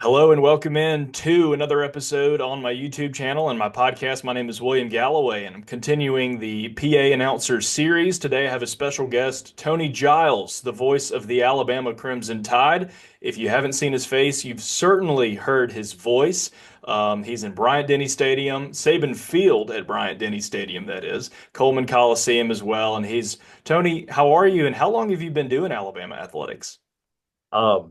Hello and welcome in to another episode on my YouTube channel and my podcast. My name is William Galloway and I'm continuing the PA Announcer series. Today I have a special guest, Tony Giles, the voice of the Alabama Crimson Tide. If you haven't seen his face, you've certainly heard his voice. He's in Bryant-Denny Stadium, Saban Field at Bryant-Denny Stadium, that is, Coleman Coliseum as well. And Tony, how are you and how long have you been doing Alabama athletics?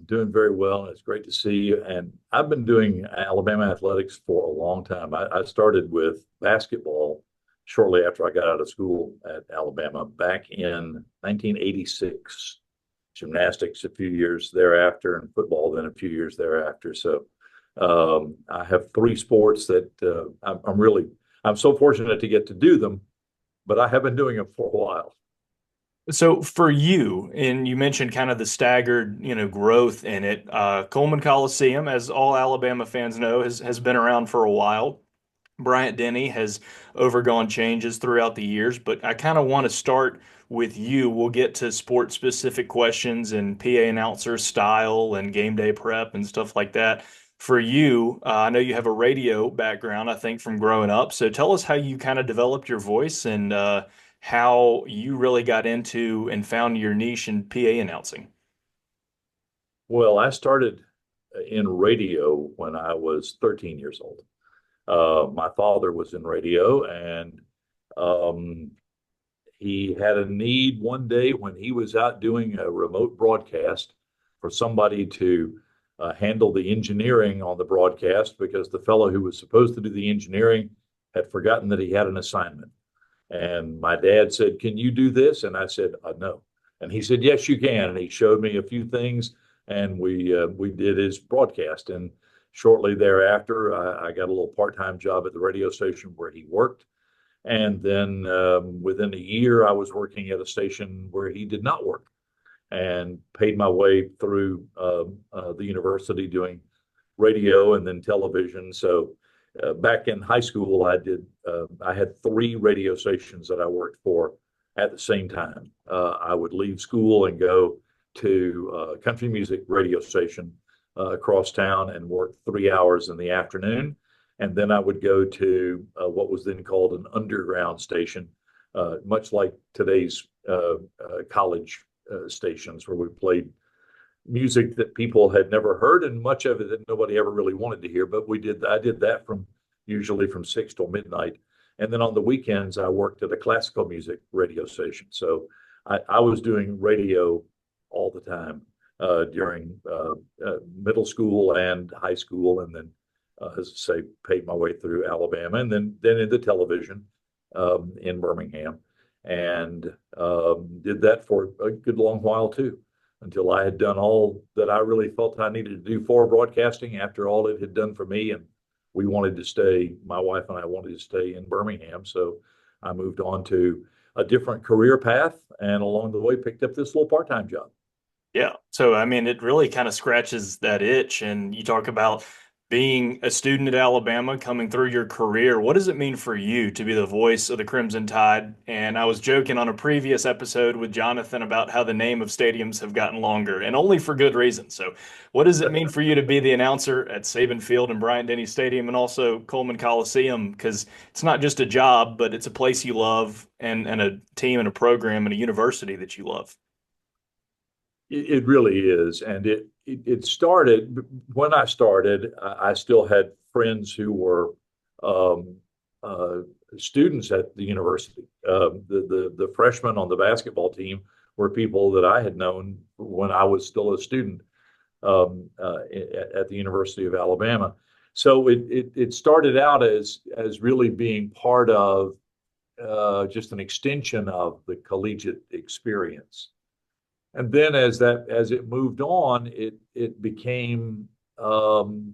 Doing very well, and it's great to see you. And I've been doing Alabama athletics for a long time. I started with basketball shortly after I got out of school at Alabama back in 1986. Gymnastics a few years thereafter, and football then a few years thereafter. So I have three sports that I'm so fortunate to get to do them, but I have been doing them for a while. So for you, and you mentioned kind of the staggered, growth in it. Coleman Coliseum, as all Alabama fans know, has been around for a while. Bryant-Denny has overgone changes throughout the years, but I kind of want to start with you. We'll get to sports specific questions and PA announcer style and game day prep and stuff like that. For you, I know you have a radio background, I think, from growing up. So tell us how you kind of developed your voice and how you really got into and found your niche in PA announcing. Well, I started in radio when I was 13 years old. My father was in radio, and um, he had a need one day when he was out doing a remote broadcast for somebody to handle the engineering on the broadcast because the fellow who was supposed to do the engineering had forgotten that he had an assignment. And my dad said, "Can you do this?" And I said, "No." And he said, "Yes, you can." And he showed me a few things, and we did his broadcast. And shortly thereafter, I got a little part-time job at the radio station where he worked. And then within a year, I was working at a station where he did not work, and paid my way through the university doing radio and then television. So back in high school, I had three radio stations that I worked for at the same time. I would leave school and go to a country music radio station across town and work 3 hours in the afternoon. And then I would go to what was then called an underground station, much like today's college stations, where we played music that people had never heard and much of it that nobody ever really wanted to hear. But I did that from usually from 6 till midnight. And then on the weekends, I worked at a classical music radio station. So I was doing radio all the time during middle school and high school. And then, as I say, paid my way through Alabama and then into television in Birmingham, and did that for a good long while too, until I had done all that I really felt I needed to do for broadcasting after all it had done for me. And we wanted to stay, my wife and I wanted to stay in Birmingham. So I moved on to a different career path and along the way picked up this little part-time job. Yeah. So, I mean, it really kind of scratches that itch. And you talk about being a student at Alabama, coming through your career. What does it mean for you to be the voice of the Crimson Tide? And I was joking on a previous episode with Jonathan about how the name of stadiums have gotten longer and only for good reason. So, what does it mean for you to be the announcer at Saban Field and Bryant-Denny Stadium and also Coleman Coliseum? Because it's not just a job, but it's a place you love and a team and a program and a university that you love. It really is. And it started when I started, I still had friends who were um, uh, students at the university. The freshmen on the basketball team were people that I had known when I was still a student at the University of Alabama. So it started out as really being part of just an extension of the collegiate experience. And then as it moved on, it became um,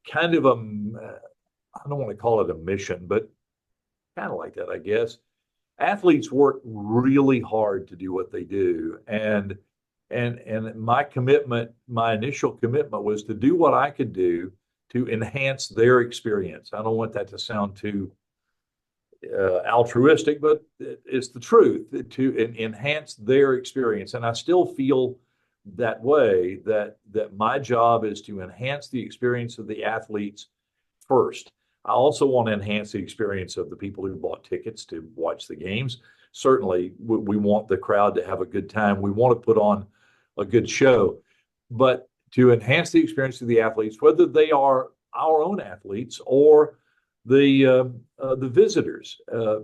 kind of I don't want to call it a mission, but kind of like that, I guess. Athletes work really hard to do what they do, and my initial commitment was to do what I could do to enhance their experience. I don't want that to sound too altruistic, but it's the truth to enhance their experience. And I still feel that way, that my job is to enhance the experience of the athletes first. I also want to enhance the experience of the people who bought tickets to watch the games. Certainly, we want the crowd to have a good time. We want to put on a good show, but to enhance the experience of the athletes, whether they are our own athletes or the visitors.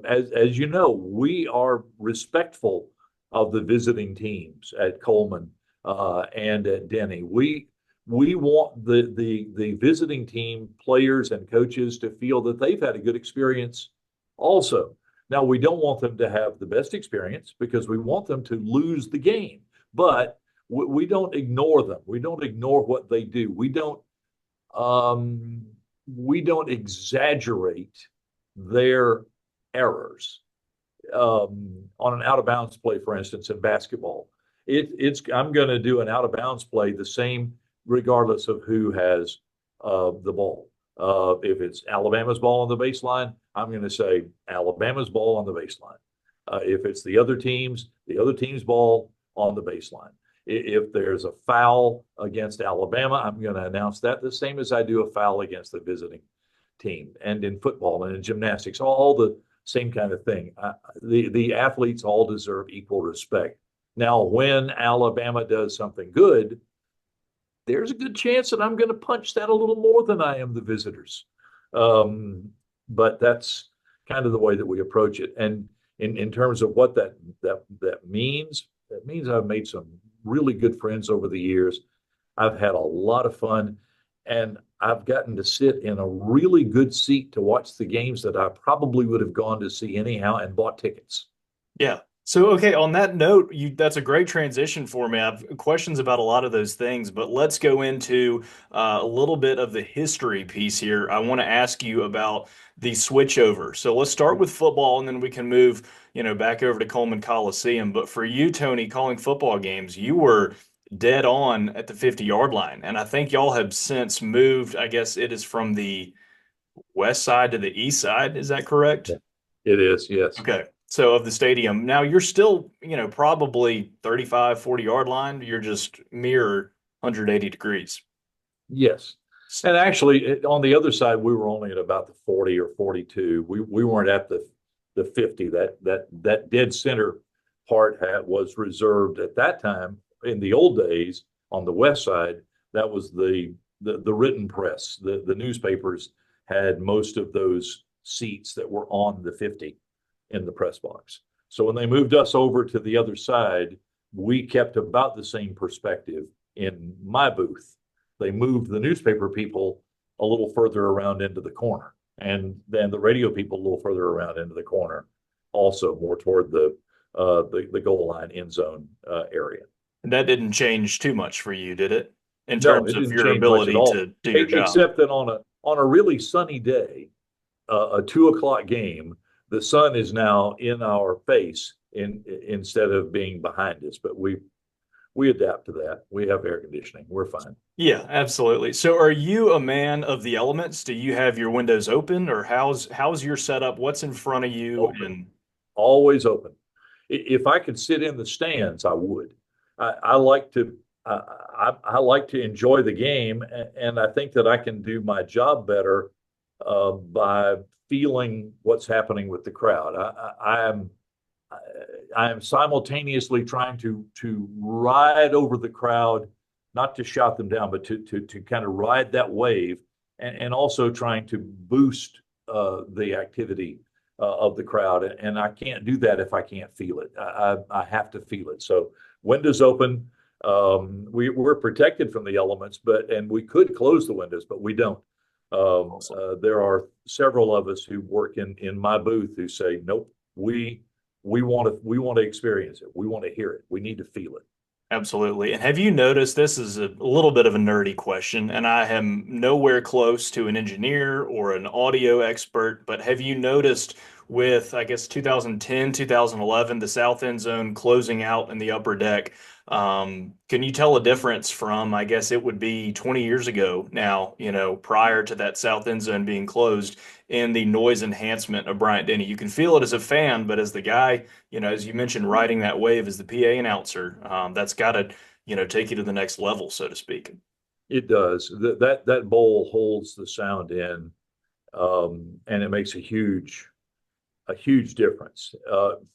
As you know, we are respectful of the visiting teams at Coleman and at Denny. We want the visiting team players and coaches to feel that they've had a good experience also. Now, we don't want them to have the best experience because we want them to lose the game, but we don't ignore them. We don't ignore what they do. Um, we don't exaggerate their errors. On an out of bounds play, for instance, in basketball, it's I'm going to do an out of bounds play the same regardless of who has the ball. If it's Alabama's ball on the baseline, I'm going to say Alabama's ball on the baseline. If it's the other team's ball on the baseline. If there's a foul against Alabama, I'm going to announce that the same as I do a foul against the visiting team. And in football and in gymnastics, all the same kind of thing. The athletes all deserve equal respect. Now, when Alabama does something good, there's a good chance that I'm going to punch that a little more than I am the visitors. But that's kind of the way that we approach it. And in terms of what that means, that means I've made some really good friends over the years. I've had a lot of fun, and I've gotten to sit in a really good seat to watch the games that I probably would have gone to see anyhow and bought tickets. Yeah. So, okay, on that note, that's a great transition for me. I have questions about a lot of those things, but let's go into a little bit of the history piece here. I want to ask you about the switchover. So let's start with football and then we can move, back over to Coleman Coliseum. But for you, Tony, calling football games, you were dead on at the 50-yard line. And I think y'all have since moved, I guess it is from the west side to the east side. Is that correct? Yeah. It is, yes. Okay. So of the stadium, now you're still, probably 35, 40-yard line. You're just mere 180 degrees. Yes. And actually, on the other side, we were only at about the 40 or 42. We weren't at the 50. That dead center part was reserved at that time in the old days on the west side. That was the written press. The newspapers had most of those seats that were on the 50 in the press box. So when they moved us over to the other side, we kept about the same perspective in my booth. They moved the newspaper people a little further around into the corner, and then the radio people a little further around into the corner, also more toward the goal line end zone area. And that didn't change too much for you, did it? In No, terms it of didn't your change much at ability all, to do your job. except that on a really sunny day, a 2 o'clock game, the sun is now in our face instead of being behind us. But we adapt to that. We have air conditioning. We're fine. Yeah, absolutely. So are you a man of the elements? Do you have your windows open or how's your setup? What's in front of you? Open, And always open. If I could sit in the stands, I would. I like to. I like to enjoy the game, and I think that I can do my job better by feeling what's happening with the crowd. I am simultaneously trying to ride over the crowd, not to shout them down, but to kind of ride that wave, and also trying to boost the activity of the crowd. And I can't do that if I can't feel it. I have to feel it. So windows open. We're protected from the elements, and we could close the windows, but we don't. There are several of us who work in my booth who say, nope, we want to experience it. We want to hear it. We need to feel it. absolutely. And have you noticed this is a little bit of a nerdy question, and I am nowhere close to an engineer or an audio expert, but have you noticed with, I guess, 2010, 2011, the south end zone closing out in the upper deck? Can you tell a difference from, I guess it would be 20 years ago now, prior to that south end zone being closed in the noise enhancement of Bryant-Denny? You can feel it as a fan, but as the guy, as you mentioned, riding that wave as the PA announcer, that's got to take you to the next level, so to speak. It does. That bowl holds the sound in, and it makes a huge difference.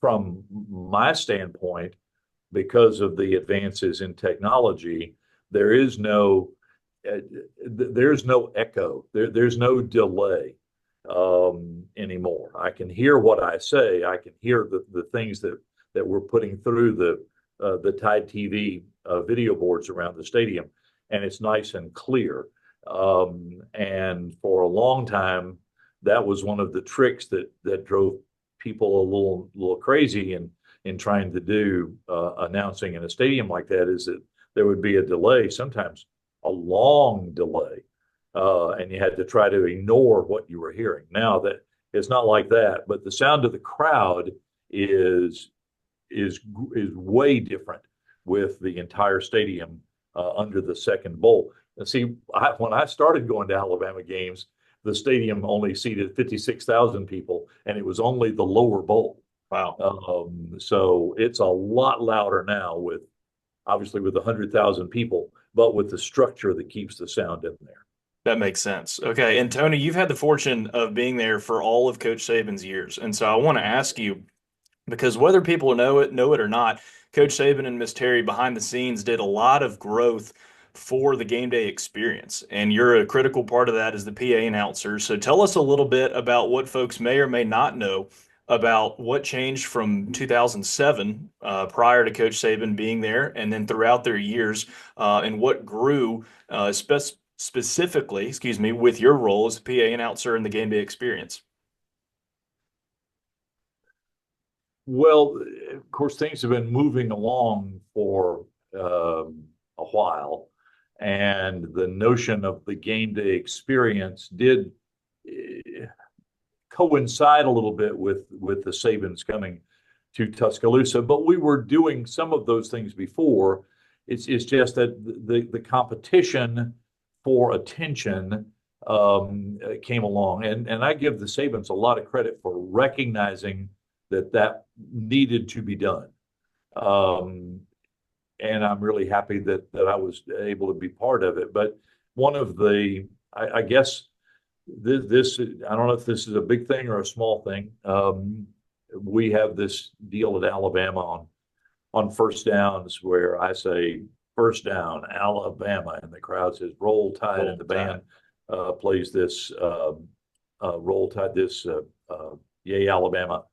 From my standpoint, because of the advances in technology, there is no uh, there's no echo. There's no delay anymore. I can hear what I say. I can hear the things that we're putting through the Tide TV video boards around the stadium, and it's nice and clear. And for a long time, that was one of the tricks that drove people a little crazy in trying to do announcing in a stadium like that, is that there would be a delay, sometimes a long delay, and you had to try to ignore what you were hearing. Now that it's not like that, but the sound of the crowd is is way different with the entire stadium under the second bowl. And see, when I started going to Alabama games, the stadium only seated 56,000 people, and it was only the lower bowl. Wow. So it's a lot louder now, with obviously with 100,000 people, but with the structure that keeps the sound in there. That makes sense. Okay. And Tony, you've had the fortune of being there for all of Coach Saban's years. And so I want to ask you, because whether people know it or not, Coach Saban and Miss Terry behind the scenes did a lot of growth for the game day experience. And you're a critical part of that as the PA announcer. So tell us a little bit about what folks may or may not know about what changed from 2007, prior to Coach Saban being there, and then throughout their years, and what grew, specifically, excuse me, with your role as the PA announcer in the game day experience. Well, of course, things have been moving along for a while, and the notion of the game day experience did coincide a little bit with the Sabans coming to Tuscaloosa. But we were doing some of those things before. It's just that the competition for attention came along, and I give the Sabans a lot of credit for recognizing that needed to be done. Um, and I'm really happy that I was able to be part of it. But one of I guess this, I don't know if this is a big thing or a small thing. We have this deal at Alabama on first downs where I say first down, Alabama, and the crowd says roll tide, Roll and the Tide. band plays this roll tide, this Yay Alabama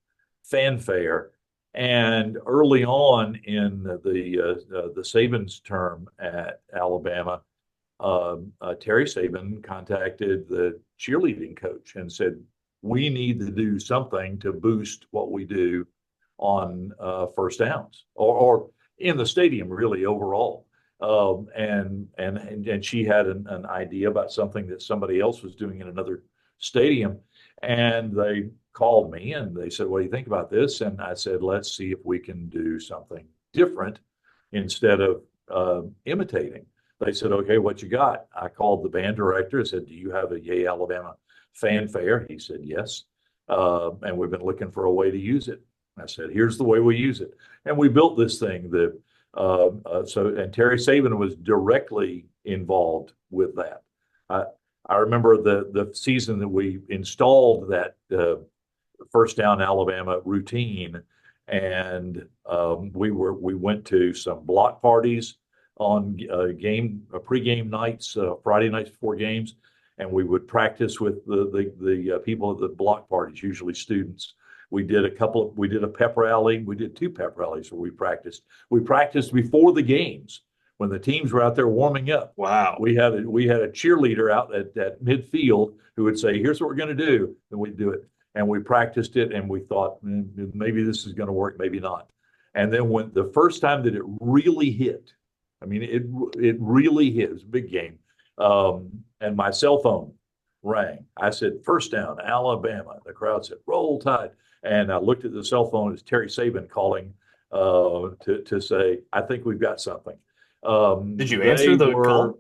fanfare. And early on in the Saban's term at Alabama, Terry Saban contacted the cheerleading coach and said, "We need to do something to boost what we do on first downs, or in the stadium, really overall." And she had an idea about something that somebody else was doing in another stadium, and they called me and they said, "What do you think about this?" And I said, "Let's see if we can do something different instead of imitating." They said, "Okay, what you got?" I called the band director. I said, "Do you have a Yay Alabama fanfare?" He said, "Yes." And we've been looking for a way to use it. I said, "Here's the way we use it." And we built this thing. And Terry Saban was directly involved with that. I, I remember the season that we installed that first down Alabama routine, and we went to some block parties on pregame nights, Friday nights before games, and we would practice with the people at the block parties, usually students. We did a pep rally. We did two pep rallies where we practiced. We practiced before the games when the teams were out there warming up. Wow. We had a cheerleader out at midfield who would say, "Here's what we're going to do," and we'd do it. And we practiced it, and we thought, maybe this is going to work, maybe not. And then when the first time that it really hit, I mean, it really hit. It was a big game, and my cell phone rang. I said, "First down, Alabama." The crowd said, "Roll Tide." And I looked at the cell phone. It's Terry Saban calling to say, "I think we've got something." Did you answer They the were, call?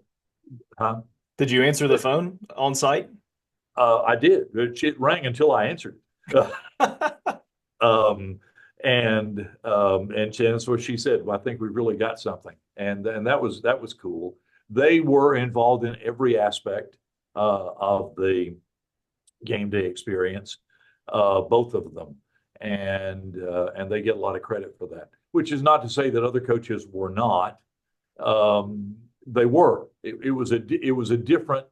huh? Did you answer the phone on site? I did. It rang until I answered. um, and that's what she said. "Well, I think we've really got something." and that was cool. They were involved in every aspect of the game day experience, both of them, and they get a lot of credit for that. Which is not to say that other coaches were not. They were. It was a different.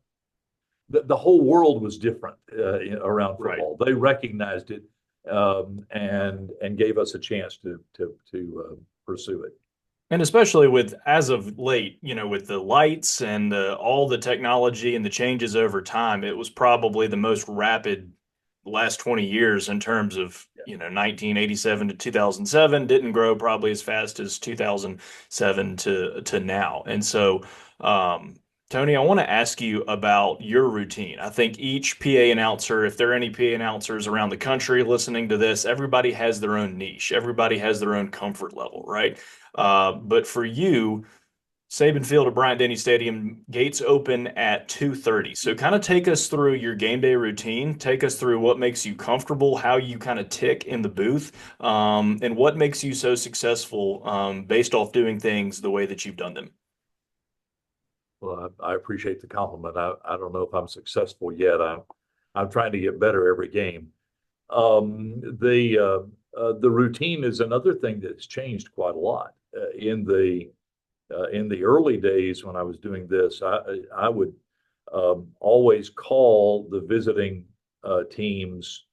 The whole world was different around Right. football. They recognized it, and gave us a chance to pursue it. And especially with as of late, with the lights and all the technology and the changes over time, it was probably the most rapid last 20 years in terms of, 1987 to 2007 didn't grow probably as fast as 2007 to now. And so, Tony, I want to ask you about your routine. I think each PA announcer, if there are any PA announcers around the country listening to this, everybody has their own niche. Everybody has their own comfort level, right? But for you, Saban Field at Bryant-Denny Stadium, gates open at 2:30. So kind of take us through your game day routine. Take us through what makes you comfortable, how you kind of tick in the booth, and what makes you so successful based off doing things the way that you've done them. Well, I appreciate the compliment. I don't know if I'm successful yet. I'm trying to get better every game. The routine is another thing that's changed quite a lot. In the early days when I was doing this, I would always call the visiting team's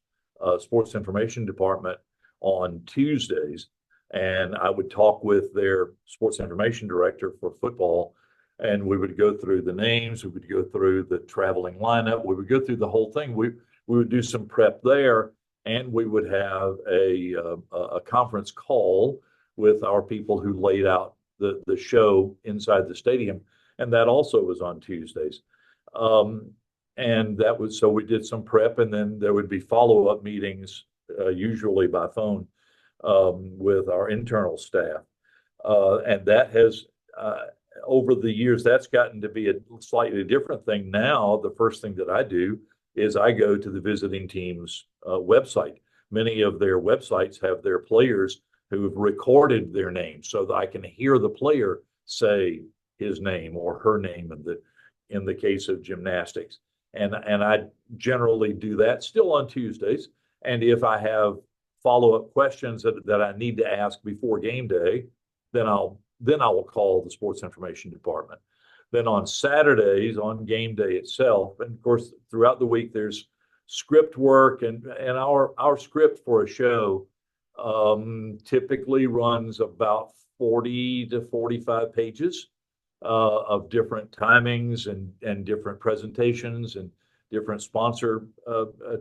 sports information department on Tuesdays, and I would talk with their sports information director for football, and we would go through the names, we would go through the traveling lineup, we would go through the whole thing. We would do some prep there, and we would have a conference call with our people who laid out the show inside the stadium, and that also was on Tuesdays. And that was so we did some prep, and then there would be follow-up meetings, usually by phone, with our internal staff. And that has, over the years, that's gotten to be a slightly different thing. Now, the first thing that I do is I go to the visiting team's website. Many of their websites have their players who have recorded their name so that I can hear the player say his name or her name in the case of gymnastics. And I generally do that still on Tuesdays. And if I have follow-up questions that I need to ask before game day, then I will call the sports information department. Then on Saturdays, on game day itself, and of course throughout the week there's script work, and our script for a show typically runs about 40 to 45 pages of different timings and different presentations and different sponsor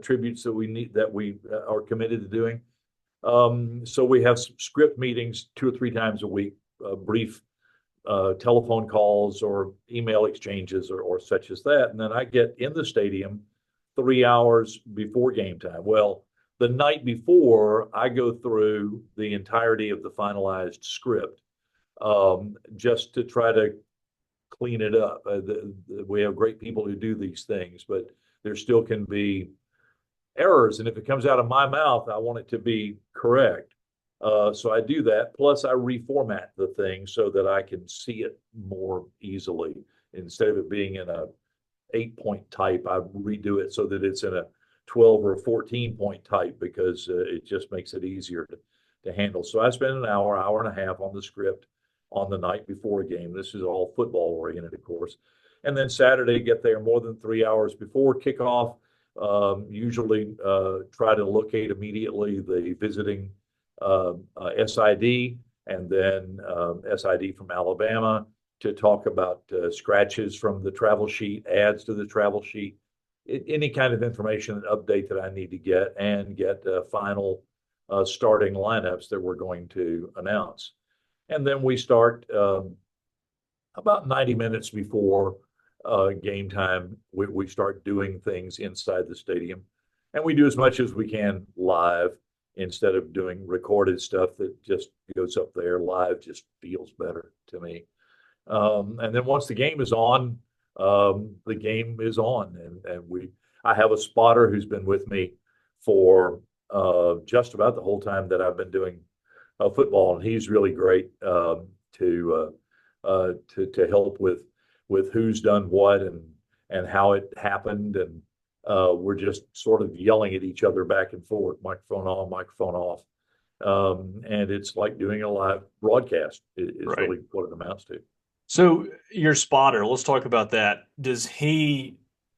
tributes that we are committed to doing. So we have some script meetings 2 or 3 times a week, brief telephone calls or email exchanges or such as that. And then I get in the stadium 3 hours before game time. Well, the night before, I go through the entirety of the finalized script, just to try to clean it up. We have great people who do these things, but there still can be errors. And if it comes out of my mouth, I want it to be correct. So I do that. Plus, I reformat the thing so that I can see it more easily. Instead of it being in a 8-point type, I redo it so that it's in a 12 or 14-point type, because it just makes it easier to handle. So I spend an hour and a half on the script on the night before a game. This is all football oriented, of course. And then Saturday, get there more than 3 hours before kickoff. Usually try to locate immediately the visiting SID, and then SID from Alabama, to talk about scratches from the travel sheet, adds to the travel sheet, any kind of information and update that I need to get, and get final starting lineups that we're going to announce. And then we start about 90 minutes before game time. We start doing things inside the stadium, and we do as much as we can live instead of doing recorded stuff that just goes up there. Live just feels better to me. And then once the game is on, the game is on, and I have a spotter who's been with me for just about the whole time that I've been doing football, and he's really great to to help with who's done what and how it happened, and we're just sort of yelling at each other back and forth, microphone on, microphone off, and it's like doing a live broadcast is Right. really what it amounts to. So your spotter, let's talk about that.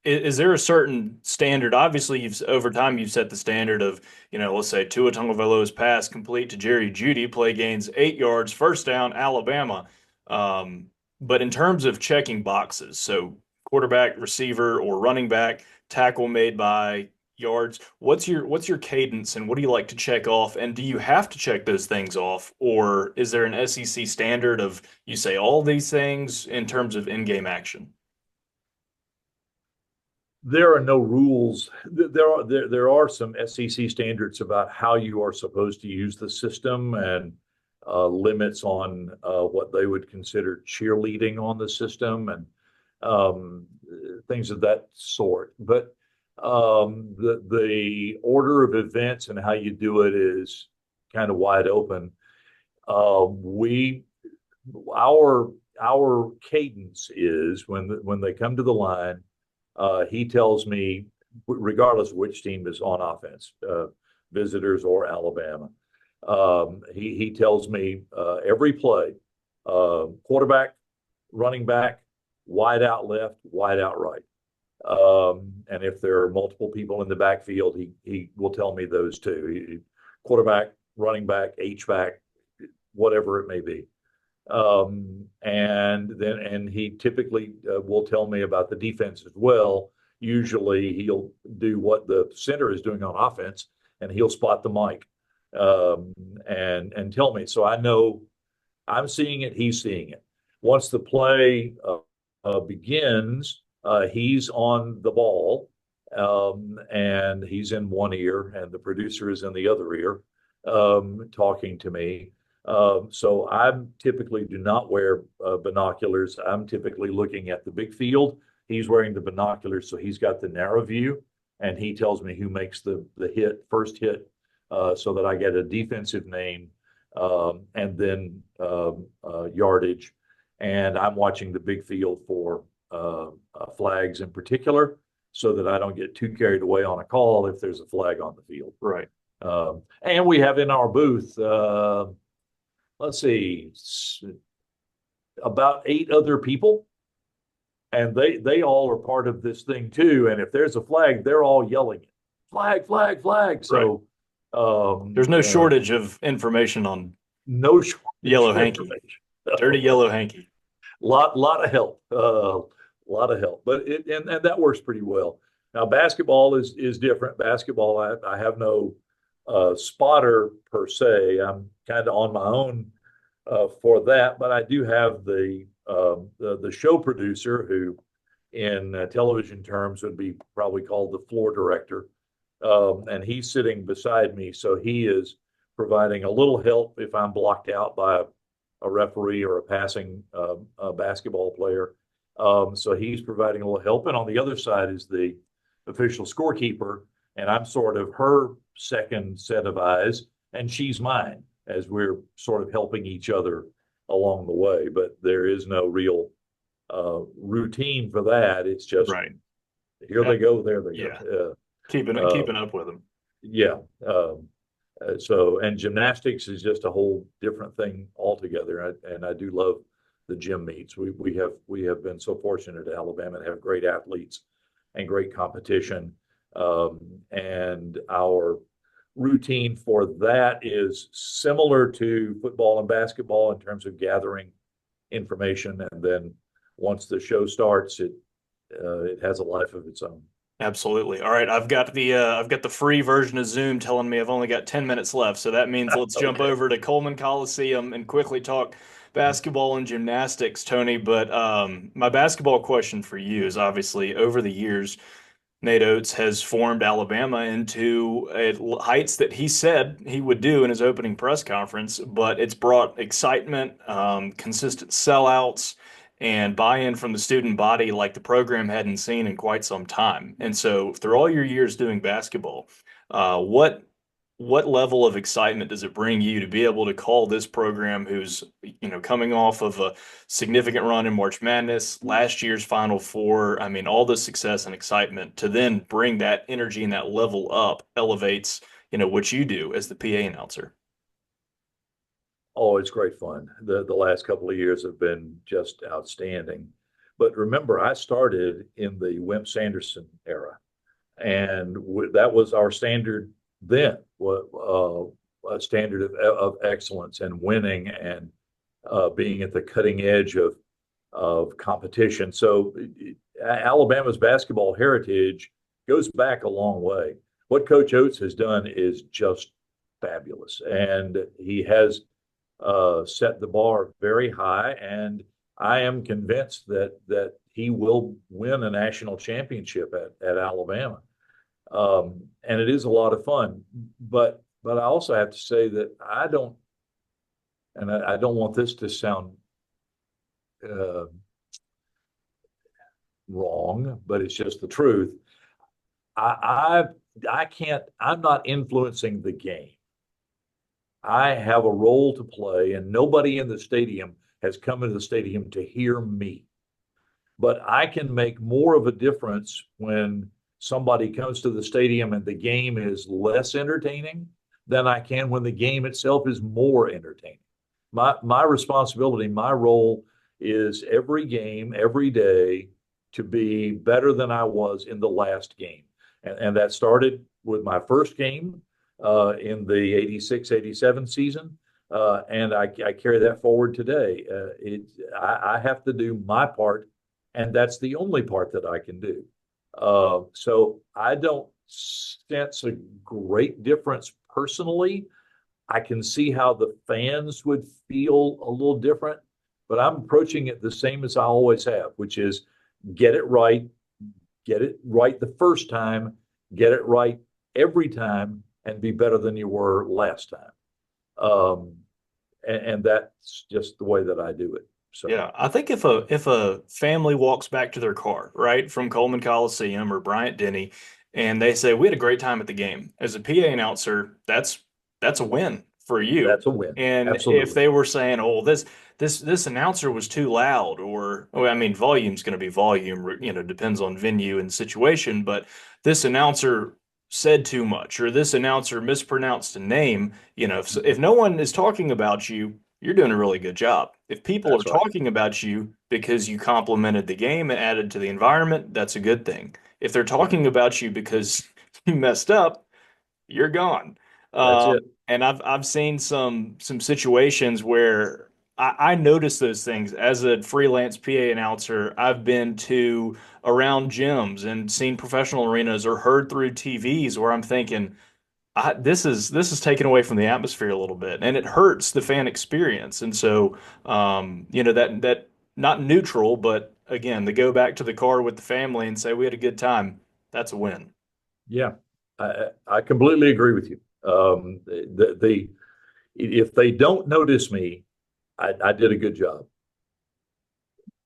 Is there a certain standard? Obviously, over time you've set the standard of, let's say Tua Tagovailoa's pass complete to Jerry Jeudy, play gains 8 yards, first down, Alabama. Um, but in terms of checking boxes, so quarterback, receiver, or running back, tackle made by yards, what's your cadence and what do you like to check off? And do you have to check those things off, or is there an SEC standard of you say all these things in terms of in-game There are no rules. There are some SEC standards about how you are supposed to use the system, and limits on what they would consider cheerleading on the system, and um, things of that sort. But the order of events and how you do it is kind of wide open. We our our cadence is when they come to the line, he tells me, regardless of which team is on offense, visitors or Alabama, he tells me every play, quarterback, running back, wide out left, wide out right. And if there are multiple people in the backfield, he will tell me those too. Quarterback, running back, H back, whatever it may be. And he typically will tell me about the defense as well. Usually he'll do what the center is doing on offense, and he'll spot the mic, and tell me. So I know I'm seeing it, he's seeing it. Once the play begins, he's on the ball, and he's in one ear, and the producer is in the other ear, talking to me. So I typically do not wear binoculars. I'm typically looking at the big field. He's wearing the binoculars, so he's got the narrow view, and he tells me who makes the first hit, so that I get a defensive name, and then yardage. And I'm watching the big field for flags in particular, so that I don't get too carried away on a call if there's a flag on the field. right? And we have in our booth, let's see, about 8 other people, and they all are part of this thing too. And if there's a flag, they're all yelling, "Flag, flag, flag!" Right. So There's no shortage of information on no shortage yellow of hanky, information. dirty yellow hanky. Lot of help, lot of help, but and that works pretty well. Now basketball is different. Basketball, I have no spotter per se. I'm kind of on my own for that, but I do have the show producer, who in television terms would be probably called the floor director, and he's sitting beside me, so he is providing a little help if I'm blocked out by a referee or a passing a basketball player. So he's providing a little help, and on the other side is the official scorekeeper, and I'm sort of her second set of eyes, and she's mine, as we're sort of helping each other along the way. But there is no real routine for that. It's just Right. here they go, there they Yeah. go. Uh, Keeping up with them. yeah. So, and gymnastics is just a whole different thing altogether. And I do love the gym meets. We have been so fortunate at Alabama to have great athletes and great competition. And our routine for that is similar to football and basketball in terms of gathering information, and then once the show starts, it has a life of its own. Absolutely. All right, I've got the free version of Zoom telling me I've only got 10 minutes left, so that means let's jump Okay. over to Coleman Coliseum and quickly talk basketball and gymnastics, Tony. But my basketball question for you is obviously over the years, Nate Oates has formed Alabama into heights that he said he would do in his opening press conference, but it's brought excitement, consistent sellouts, and buy-in from the student body like the program hadn't seen in quite some time. And so, through all your years doing basketball, what what level of excitement does it bring you to be able to call this program who's, coming off of a significant run in March Madness, last year's Final Four, I mean, all the success and excitement to then bring that energy and that level up elevates, what you do as the PA announcer. Oh, it's great fun. The last couple of years have been just outstanding. But remember, I started in the Wimp Sanderson era, and that was our standard then. A standard of excellence and winning and being at the cutting edge of competition. So Alabama's basketball heritage goes back a long way. What Coach Oates has done is just fabulous, and he has set the bar very high. And I am convinced that he will win a national championship at Alabama. And it is a lot of fun. But I also have to say that I don't, and I don't want this to sound uh, wrong, but it's just the truth. I I can't. I'm not influencing the game. I have a role to play, and nobody in the stadium has come into the stadium to hear me. But I can make more of a difference when somebody comes to the stadium and the game is less entertaining than I can when the game itself is more entertaining. My responsibility, my role is every game, every day to be better than I was in the last game. And that started with my first game in the 86-87 season. And I carry that forward today. I have to do my part, and that's the only part that I can do. So I don't sense a great difference personally. I can see how the fans would feel a little different, but I'm approaching it the same as I always have, which is get it right, get it right the first time, get it right every time, and be better than you were last time. And that's just the way that I do it. So Yeah, I think if a family walks back to their car, right, from Coleman Coliseum or Bryant-Denny, and they say we had a great time at the game, as a PA announcer, that's a win for you. that's a win. And if Absolutely. they were saying, "Oh, this announcer was too loud," or, oh, I mean, volume's going to be volume, depends on venue and situation, but this announcer said too much, or this announcer mispronounced a name, if no one is talking about you, you're doing a really good job. If people are That's right. talking about you because you complimented the game and added to the environment, that's a good thing. If they're Yeah, talking about you because you messed up, you're gone. that's it. And I've seen some situations where I notice those things as a freelance PA announcer. I've been to around gyms and seen professional arenas or heard through TVs where I'm thinking, this is taken away from the atmosphere a little bit, and it hurts the fan experience. And so, that not neutral, but again, to go back to the car with the family and say we had a good time, that's a win. Yeah, I completely agree with you. If they don't notice me, I did a good job.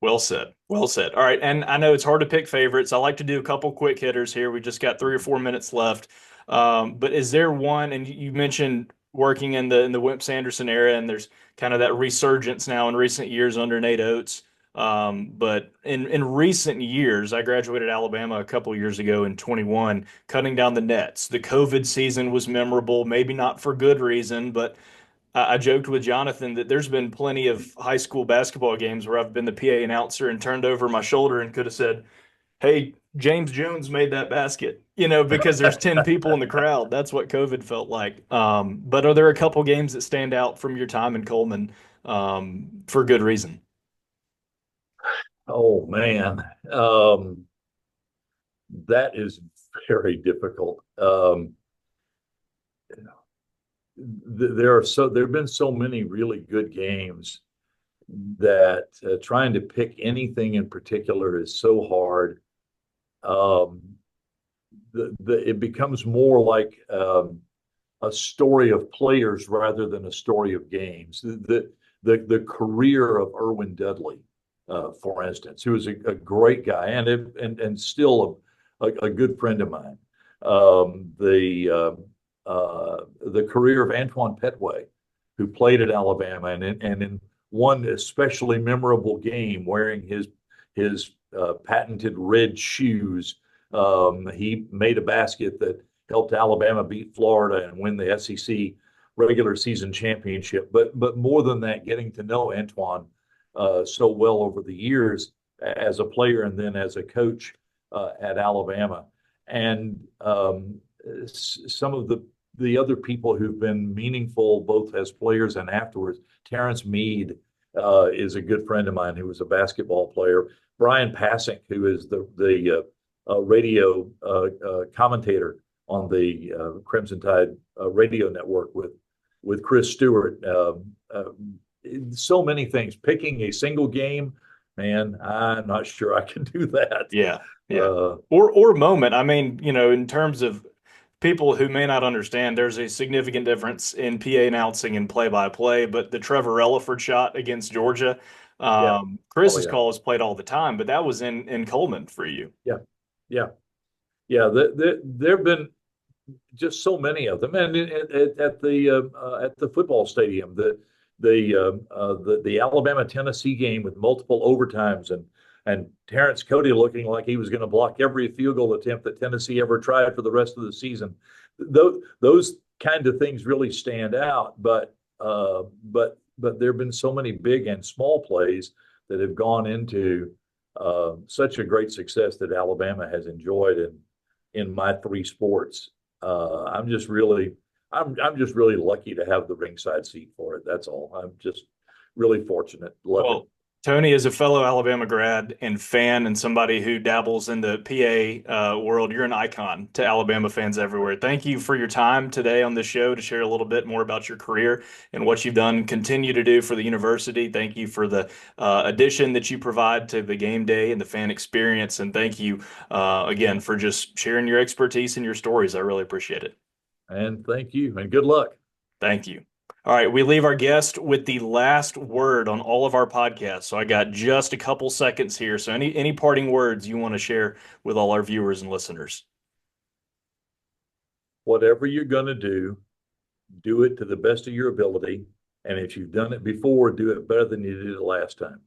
Well said. Well said. All right, and I know it's hard to pick favorites. I like to do a couple quick hitters here. We just got 3 or 4 minutes left. But is there one? And you mentioned working in the Wimp Sanderson era, and there's kind of that resurgence now in recent years under Nate Oates. But in recent years, I graduated Alabama a couple years ago in 21, cutting down the nets. The COVID season was memorable, maybe not for good reason, but I joked with Jonathan that there's been plenty of high school basketball games where I've been the PA announcer and turned over my shoulder and could have said, "Hey, James Jones made that basket," because there's 10 people in the crowd. That's what COVID felt like. But are there a couple games that stand out from your time in Coleman, for good reason? Oh man, that is very difficult. There have been so many really good games that trying to pick anything in particular is so hard. Um, it becomes more like a story of players rather than a story of games. The career of Irwin Dudley, for instance, who was a great guy and still a good friend of mine. The the career of Antoine Petway, who played at Alabama and in one especially memorable game wearing his patented red shoes. He made a basket that helped Alabama beat Florida and win the SEC regular season championship. But more than that, getting to know Antoine so well over the years as a player and then as a coach at Alabama. And some of the other people who've been meaningful both as players and afterwards. Terrence Mead is a good friend of mine who was a basketball player. Brian Passink, who is the radio commentator on the Crimson Tide radio network with Chris Stewart. So many things. Picking a single game, man, I'm not sure I can do that. Yeah, yeah. Or moment. I mean, in terms of people who may not understand, there's a significant difference in PA announcing and play-by-play, but the Trevor Elliford shot against Georgia, Yeah. Oh Chris's yeah. call is played all the time, but that was in Coleman for you. Yeah. Yeah. Yeah. There have been just so many of them, and at the football stadium, the Alabama Tennessee game with multiple overtimes and Terrence Cody looking like he was going to block every field goal attempt that Tennessee ever tried for the rest of the season. Those kind of things really stand out, but there have been so many big and small plays that have gone into such a great success that Alabama has enjoyed in my three sports. I'm just really lucky to have the ringside seat for it. That's all. I'm just really fortunate. Love it. Well, Tony is a fellow Alabama grad and fan and somebody who dabbles in the PA world. You're an icon to Alabama fans everywhere. Thank you for your time today on this show to share a little bit more about your career and what you've done, continue to do for the university. Thank you for the addition that you provide to the game day and the fan experience. And thank you again for just sharing your expertise and your stories. I really appreciate it. And thank you and good luck. Thank you. All right, we leave our guest with the last word on all of our podcasts. So I got just a couple seconds here. So any parting words you want to share with all our viewers and listeners? Whatever you're going to do it to the best of your ability. And if you've done it before, do it better than you did it last time.